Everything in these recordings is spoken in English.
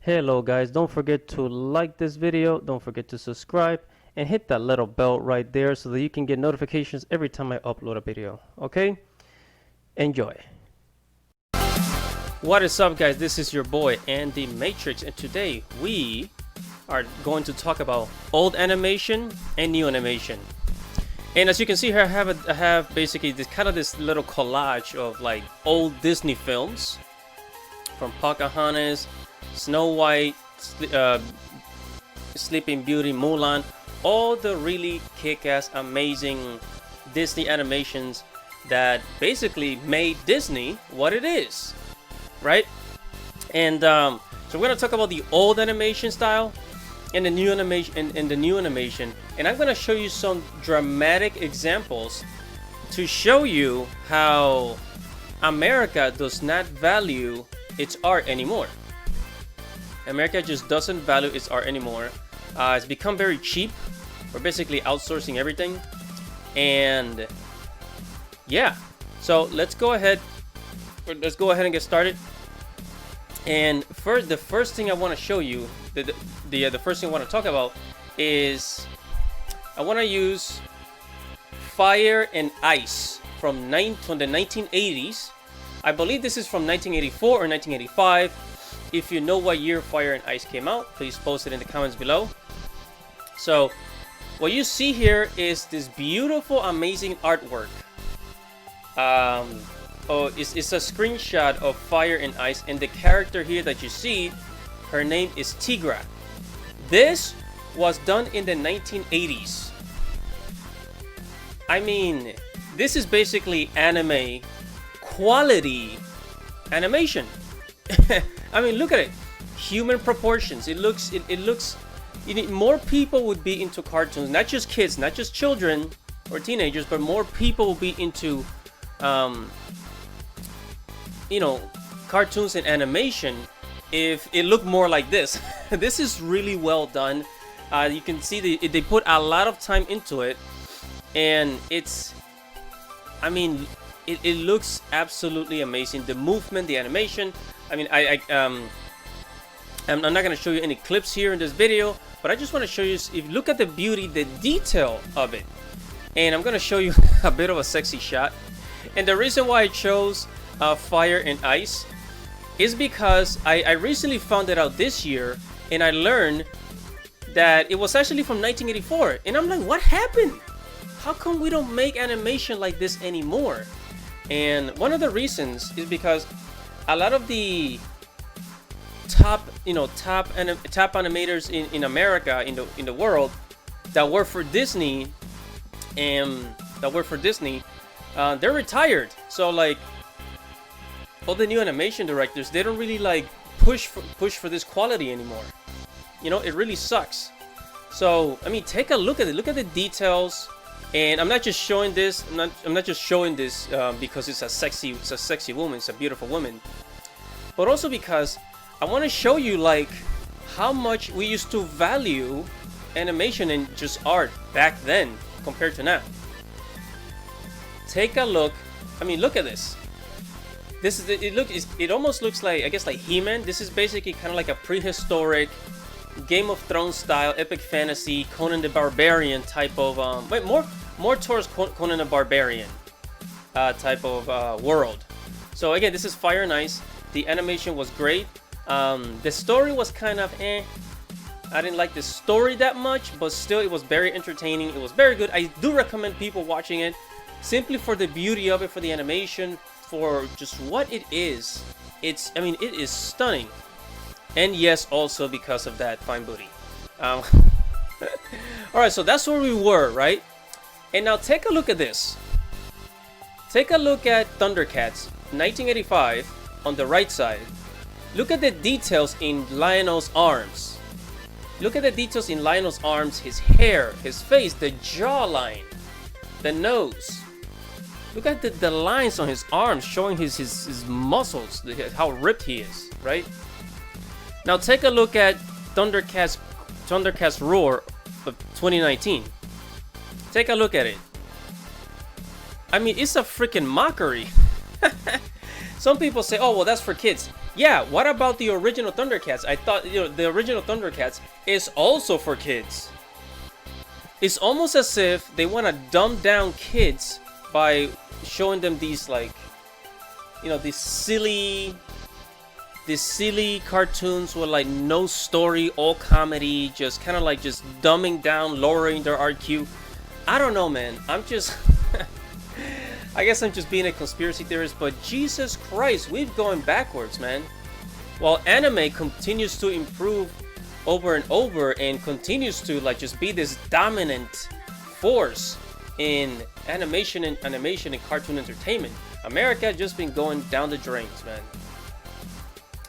Hello guys, don't forget to like this video, don't forget to subscribe, and hit that little bell right there so that you can get notifications every time I upload a video. Okay? Enjoy. What is up guys, this is your boy Andy Matrix, and today we are going to talk about old animation and new animation. And as you can see here, I have basically this little collage of like old Disney films, from Pocahontas, Snow White, Sleeping Beauty, Mulan, all the really kick-ass, amazing Disney animations that basically made Disney what it is, right? And so we're gonna talk about the old animation style and the new animation, and I'm gonna show you some dramatic examples to show you how America does not value its art anymore. America just doesn't value its art anymore. It's become very cheap. We're basically outsourcing everything. And yeah, so let's go ahead and get started. And the first thing I want to show you, the first thing I want to talk about is I want to use Fire and Ice from the 1980s. I believe this is from 1984 or 1985. If you know what year Fire and Ice came out, please post it in the comments below. So what you see here is this beautiful, amazing artwork. It's a screenshot of Fire and Ice, and the character here that you see, her name is Tigra. This was done in the 1980s. I mean, this is basically anime quality animation. I mean, look at it. Human proportions. It looks. More people would be into cartoons, not just kids, not just children or teenagers, but more people will be into, cartoons and animation if it looked more like this. This is really well done. You can see they put a lot of time into it, and it's. I mean, it looks absolutely amazing. The movement, the animation. I mean, I'm not going to show you any clips here in this video, but I just want to show you, if you look at the beauty, the detail of it. And I'm going to show you a bit of a sexy shot. And the reason why I chose Fire and Ice is because I recently found it out this year, and I learned that it was actually from 1984. And I'm like, what happened? How come we don't make animation like this anymore? And one of the reasons is because a lot of the top animators in America, in the world, that work for Disney, they're retired. So like all the new animation directors, they don't really like push for this quality anymore. You know, it really sucks. So I mean, take a look at it. Look at the details. And I'm not just showing this. I'm not just showing this because it's a sexy woman. It's a beautiful woman, but also because I want to show you like how much we used to value animation and just art back then compared to now. Take a look. I mean, look at this. This is it almost looks like, I guess, like He-Man. This is basically kind of like a prehistoric Game of Thrones style epic fantasy Conan the Barbarian type of more towards Conan the Barbarian type of world. So again, this is Fire and Ice. The animation was great. The story was kind of I didn't like the story that much, but still it was very entertaining. It was very good. I do recommend people watching it simply for the beauty of it, for the animation, for just what it is. I mean, it is stunning. And yes, also because of that fine booty. Alright, so that's where we were, right? And now take a look at this. Take a look at Thundercats, 1985, on the right side. Look at the details in Lionel's arms. Look at the details in Lionel's arms, his hair, his face, the jawline, the nose. Look at the lines on his arms showing his muscles, how ripped he is, right? Now take a look at Thundercats Roar of 2019. Take a look at it. I mean, it's a freaking mockery. Some people say, oh, well, that's for kids. Yeah, what about the original Thundercats? I thought, the original Thundercats is also for kids. It's almost as if they want to dumb down kids by showing them these, like, these silly cartoons with, like, no story, all comedy, just kind of like just dumbing down, lowering their IQ. I don't know, man. I'm just... I guess I'm just being a conspiracy theorist, but Jesus Christ, we've gone backwards, man. While anime continues to improve over and over and continues to, like, just be this dominant force in animation and cartoon entertainment, America just been going down the drains, man.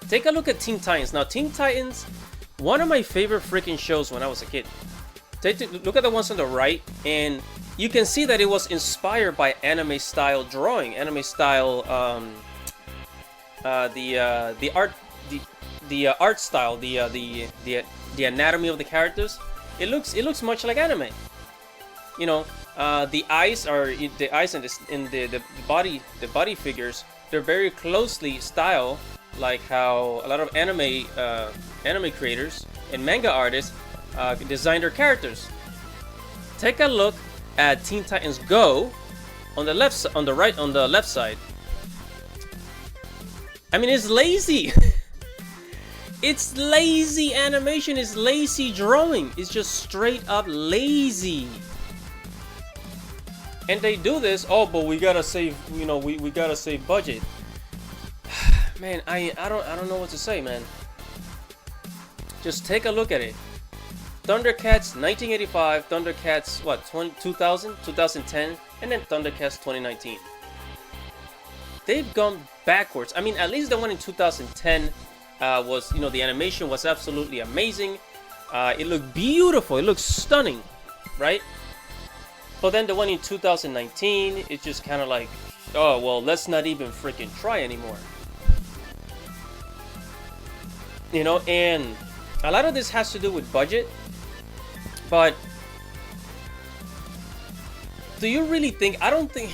Take a look at Teen Titans. Now, Teen Titans, one of my favorite freaking shows when I was a kid. Look at the ones on the right, and you can see that it was inspired by anime style drawing, anime style, the art style, the anatomy of the characters. It looks much like anime. The eyes and the body figures, they're very closely styled, like how a lot of anime creators and manga artists design their characters. Take a look at Teen Titans Go on the left side. I mean, it's lazy. It's lazy animation. It's lazy drawing. It's just straight up lazy. And they do this. Oh, but we gotta save. We gotta save budget. Man, I don't know what to say, man. Just take a look at it. Thundercats 1985, Thundercats 2000, 2010, and then Thundercats 2019. They've gone backwards. I mean, at least the one in 2010 was, the animation was absolutely amazing. It looked beautiful. It looked stunning, right? But then the one in 2019, it's just kind of like, oh, well, let's not even freaking try anymore. And a lot of this has to do with budget. But do you really think? I don't think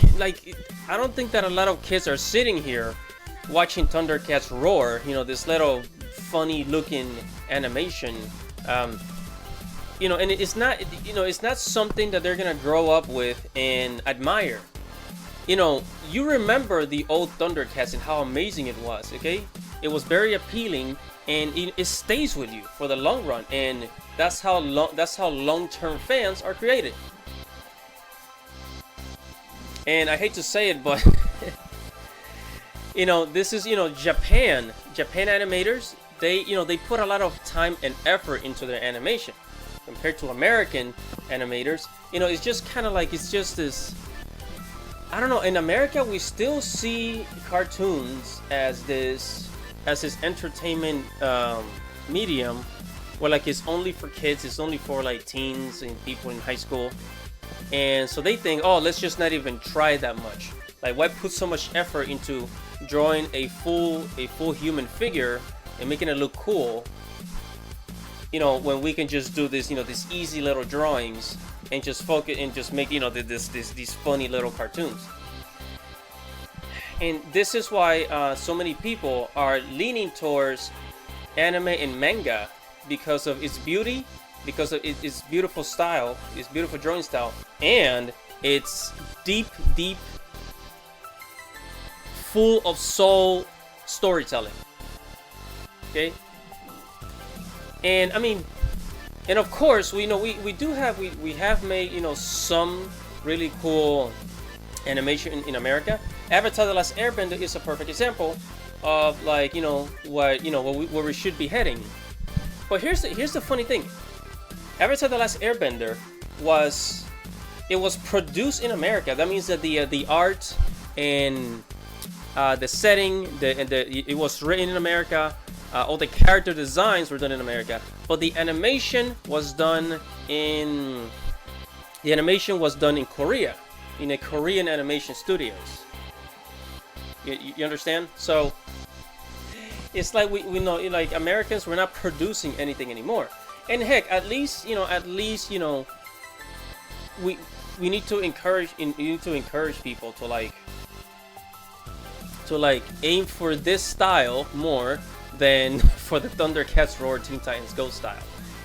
that a lot of kids are sitting here watching Thundercats roar. This little funny-looking animation. And it's not. It's not something that they're gonna grow up with and admire. You remember the old Thundercats and how amazing it was. Okay, it was very appealing, and it stays with you for the long run. And that's how long-term fans are created. And I hate to say it, but this is Japan animators. They put a lot of time and effort into their animation compared to American animators. It's just kind of like, it's just this, I don't know. In America, we still see cartoons as this entertainment medium, where, like, it's only for kids, it's only for, like, teens and people in high school. And so they think, oh, let's just not even try that much. Like, why put so much effort into drawing a full human figure and making it look cool, when we can just do this, these easy little drawings and just focus and just make, these funny little cartoons. And this is why so many people are leaning towards anime and manga, because of its beauty, because of its beautiful style, its beautiful drawing style, and its deep, full of soul storytelling. Okay, and I mean, and of course, we have made some really cool animation in America. Avatar: The Last Airbender is a perfect example of, like, where we should be heading. But here's the funny thing. Avatar: The Last Airbender was produced in America. That means that the art and the setting, it was written in America. All the character designs were done in America. But the animation was done in Korea, in a Korean animation studios. You understand? So it's like we know, like, Americans, we're not producing anything anymore. And heck, at least we need to encourage people to, like, to like aim for this style more than for the Thundercats Roar Teen Titans Go style.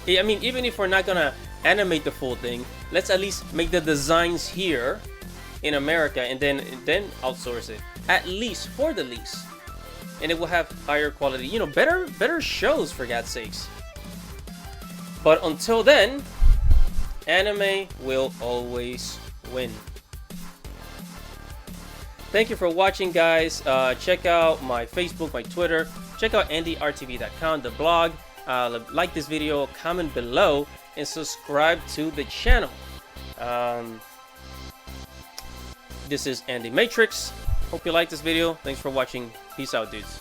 I mean, even if we're not gonna animate the full thing, let's at least make the designs here in America and then outsource it, at least for the lease, and it will have higher quality, you know, better shows, for God's sakes. But until then, anime will always win. Thank you for watching, guys. Check out my Facebook, my Twitter. Check out andyartstv.com, the blog. Like this video, comment below, and subscribe to the channel. This is Andy Matrix. Hope you like this video. Thanks for watching. Peace out, dudes.